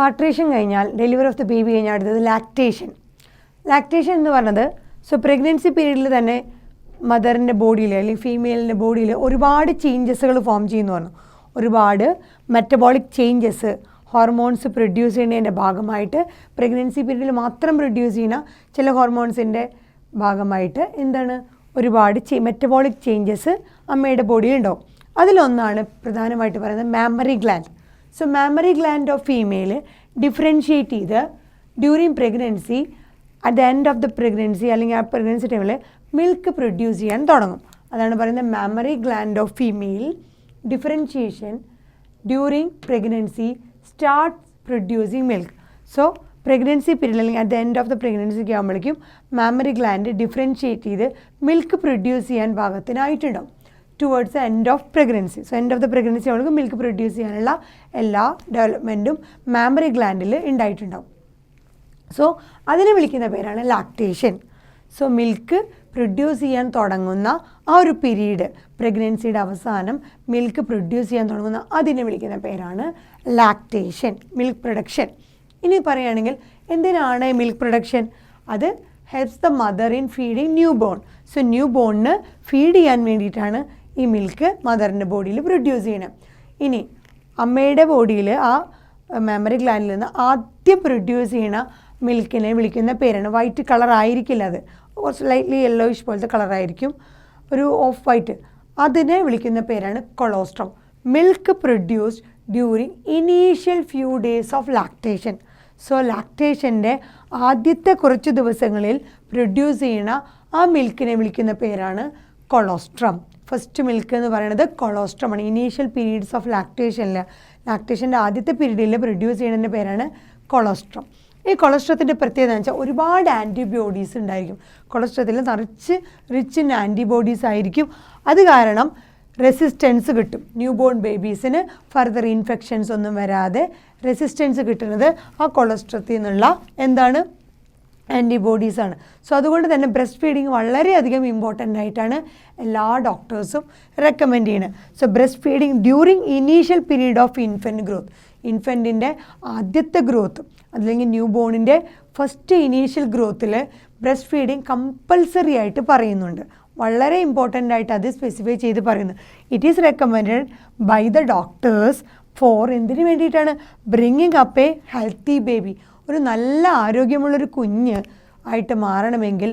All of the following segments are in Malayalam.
പാർട്രീഷൻ കഴിഞ്ഞാൽ ഡെലിവറി ഓഫ് ദ ബേബി കഴിഞ്ഞാൽ അടുത്തത് ലാക്ടേഷൻ. ലാക്ടേഷൻ എന്ന് പറഞ്ഞത് പ്രഗ്നൻസി പീരീഡിൽ തന്നെ മദറിൻ്റെ ബോഡിയിൽ അല്ലെങ്കിൽ ഫീമെയിലിൻ്റെ ബോഡിയിൽ ഒരുപാട് ചേഞ്ചസുകൾ ഫോം ചെയ്യുന്നു പറഞ്ഞു. ഒരുപാട് മെറ്റബോളിക് ചേഞ്ചസ് ഹോർമോൺസ് പ്രൊഡ്യൂസ് ചെയ്യുന്നതിൻ്റെ ഭാഗമായിട്ട് പ്രഗ്നൻസി പീരീഡിൽ മാത്രം പ്രൊഡ്യൂസ് ചെയ്യുന്ന ചില ഹോർമോൺസിൻ്റെ ഭാഗമായിട്ട് എന്താണ് ഒരുപാട് മെറ്റബോളിക് ചേഞ്ചസ് അമ്മയുടെ ബോഡിയിൽ ഉണ്ടാവും. അതിലൊന്നാണ് പ്രധാനമായിട്ട് പറയുന്നത് mammary gland. So mammary gland of female differentiate ചെയ്ത് during pregnancy at the end of the pregnancy അല്ലെങ്കിൽ ആ പ്രഗ്നൻസി ടൈമിൽ മിൽക്ക് പ്രൊഡ്യൂസ് ചെയ്യാൻ തുടങ്ങും. അതാണ് പറയുന്നത് mammary gland of female differentiation during pregnancy start producing milk. So pregnancy period അല്ലെങ്കിൽ at the end of the പ്രഗ്നൻസിക്ക് ആകുമ്പോഴേക്കും മാമറി ഗ്ലാൻഡ് ഡിഫറൻഷ്യേറ്റ് ചെയ്ത് മിൽക്ക് പ്രൊഡ്യൂസ് ചെയ്യാൻ പാകത്തിനായിട്ടുണ്ടാവും towards the end of pregnancy. So end of the pregnancy ആവുമ്പോൾ മിൽക്ക് പ്രൊഡ്യൂസ് ചെയ്യാനുള്ള എല്ലാ ഡെവലപ്മെൻറ്റും മാമറി ഗ്ലാൻഡിൽ ഉണ്ടായിട്ടുണ്ടാവും. സോ അതിനെ വിളിക്കുന്ന പേരാണ് ലാക്ടേഷൻ. സോ മിൽക്ക് പ്രൊഡ്യൂസ് ചെയ്യാൻ തുടങ്ങുന്ന ആ ഒരു പീരീഡ് പ്രഗ്നൻസിയുടെ അവസാനം മിൽക്ക് പ്രൊഡ്യൂസ് ചെയ്യാൻ തുടങ്ങുന്ന അതിനെ വിളിക്കുന്ന പേരാണ് ലാക്ടേഷൻ, മിൽക്ക് പ്രൊഡക്ഷൻ. ഇനി പറയുകയാണെങ്കിൽ എന്തിനാണ് മിൽക്ക് പ്രൊഡക്ഷൻ? അത് helps the mother in feeding newborn. So new ബോണിന് ഫീഡ് ചെയ്യാൻ വേണ്ടിയിട്ടാണ് ഈ മിൽക്ക് മദറിൻ്റെ ബോഡിയിൽ പ്രൊഡ്യൂസ് ചെയ്യണം. ഇനി അമ്മയുടെ ബോഡിയിൽ ആ മെമ്മറി ഗ്ലാൻഡിൽ നിന്ന് ആദ്യം പ്രൊഡ്യൂസ് ചെയ്യണ മിൽക്കിനെ വിളിക്കുന്ന പേരാണ്, വൈറ്റ് കളർ ആയിരിക്കില്ല, അത് കുറച്ച് ലൈറ്റ്ലി യെല്ലോയിഷ് പോലത്തെ കളറായിരിക്കും, ഒരു ഓഫ് വൈറ്റ്, അതിനെ വിളിക്കുന്ന പേരാണ് colostrum. Milk produced during initial few days of lactation. So ലാക്ടേഷൻ്റെ ആദ്യത്തെ കുറച്ച് ദിവസങ്ങളിൽ പ്രൊഡ്യൂസ് ചെയ്യണ ആ മിൽക്കിനെ വിളിക്കുന്ന പേരാണ് കൊളോസ്ട്രം. ഫസ്റ്റ് മിൽക്ക് എന്ന് പറയുന്നത് കൊളോസ്ട്രമാണ്. ഇനീഷ്യൽ പീരീഡ്സ് ഓഫ് ലാക്ടേഷൻ്റെ ആദ്യത്തെ പീരീഡിൽ പ്രൊഡ്യൂസ് ചെയ്യുന്നതിൻ്റെ പേരാണ് കൊളോസ്ട്രം. ഈ കൊളസ്ട്രത്തിൻ്റെ പ്രത്യേകത എന്ന് വെച്ചാൽ ഒരുപാട് ആൻറ്റിബോഡീസ് ഉണ്ടായിരിക്കും. കൊളസ്ട്രത്തിൽ നിറച്ച് റിച്ച് ഇൻ ആൻറ്റിബോഡീസ് ആയിരിക്കും. അത് കാരണം റെസിസ്റ്റൻസ് കിട്ടും. ന്യൂ ബോൺ ബേബീസിന് ഫർദർ ഇൻഫെക്ഷൻസ് ഒന്നും വരാതെ റെസിസ്റ്റൻസ് കിട്ടുന്നത് ആ കൊളസ്ട്രത്തിൽ നിന്നുള്ള എന്താണ് ആൻറ്റിബോഡീസാണ്. സോ അതുകൊണ്ട് തന്നെ ബ്രസ്റ്റ് ഫീഡിങ് വളരെയധികം ഇമ്പോർട്ടൻ്റ് ആയിട്ടാണ് എല്ലാ ഡോക്ടേഴ്സും റെക്കമെൻഡ് ചെയ്യുന്നത്. So breast feeding during initial period of infant growth, ഇൻഫൻറ്റിൻ്റെ ആദ്യത്തെ ഗ്രോത്ത് അല്ലെങ്കിൽ ന്യൂ ബോണിൻ്റെ ഫസ്റ്റ് ഇനീഷ്യൽ ഗ്രോത്തിൽ ബ്രസ്റ്റ് ഫീഡിങ് കമ്പൽസറി ആയിട്ട് പറയുന്നുണ്ട്. വളരെ ഇമ്പോർട്ടൻ്റ് ആയിട്ട് അത് സ്പെസിഫൈ ചെയ്ത് പറയുന്നു. It is recommended by the doctors for എന്തിനു വേണ്ടിയിട്ടാണ്? Bringing up a healthy baby. ഒരു നല്ല ആരോഗ്യമുള്ളൊരു കുഞ്ഞ് ആയിട്ട് മാറണമെങ്കിൽ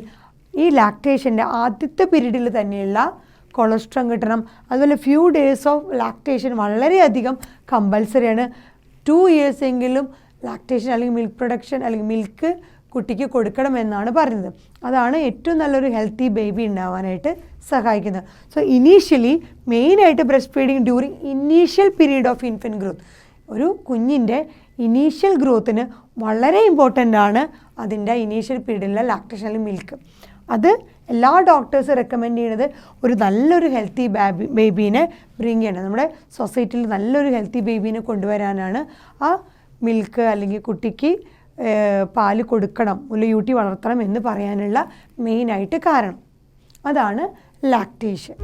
ഈ ലാക്ടേഷൻ്റെ ആദ്യത്തെ പീരീഡിൽ തന്നെയുള്ള കൊളസ്ട്രം കിട്ടണം. അതുപോലെ ഫ്യൂ ഡേയ്സ് ഓഫ് ലാക്ടേഷൻ വളരെയധികം കമ്പൽസറിയാണ്. 2 years എങ്കിലും ലാക്ടേഷൻ അല്ലെങ്കിൽ മിൽക്ക് പ്രൊഡക്ഷൻ അല്ലെങ്കിൽ മിൽക്ക് കുട്ടിക്ക് കൊടുക്കണമെന്നാണ് പറയുന്നത്. അതാണ് ഏറ്റവും നല്ലൊരു ഹെൽത്തി ബേബി ഉണ്ടാവാനായിട്ട് സഹായിക്കുന്നത്. സോ ഇനീഷ്യലി മെയിനായിട്ട് breast feeding during initial period of infant growth, ഒരു കുഞ്ഞിൻ്റെ ഇനീഷ്യൽ ഗ്രോത്തിന് വളരെ ഇമ്പോർട്ടൻ്റ് ആണ് അതിൻ്റെ ഇനീഷ്യൽ പീരീഡിലുള്ള ലാക്ടേഷൻ അല്ലെങ്കിൽ മിൽക്ക്. അത് എല്ലാ ഡോക്ടേഴ്സ് റെക്കമെൻഡ് ചെയ്യുന്നത് ഒരു നല്ലൊരു ഹെൽത്തി ബേബീനെ ബ്രിങ് ചെയ്യണം. നമ്മുടെ സൊസൈറ്റിയിൽ നല്ലൊരു ഹെൽത്തി ബേബീനെ കൊണ്ടുവരാനാണ് ആ മിൽക്ക് അല്ലെങ്കിൽ കുട്ടിക്ക് പാല് കൊടുക്കണം, മുലയൂട്ടി വളർത്തണം എന്ന് പറയാനുള്ള മെയിനായിട്ട് കാരണം. അതാണ് ലാക്ടേഷൻ.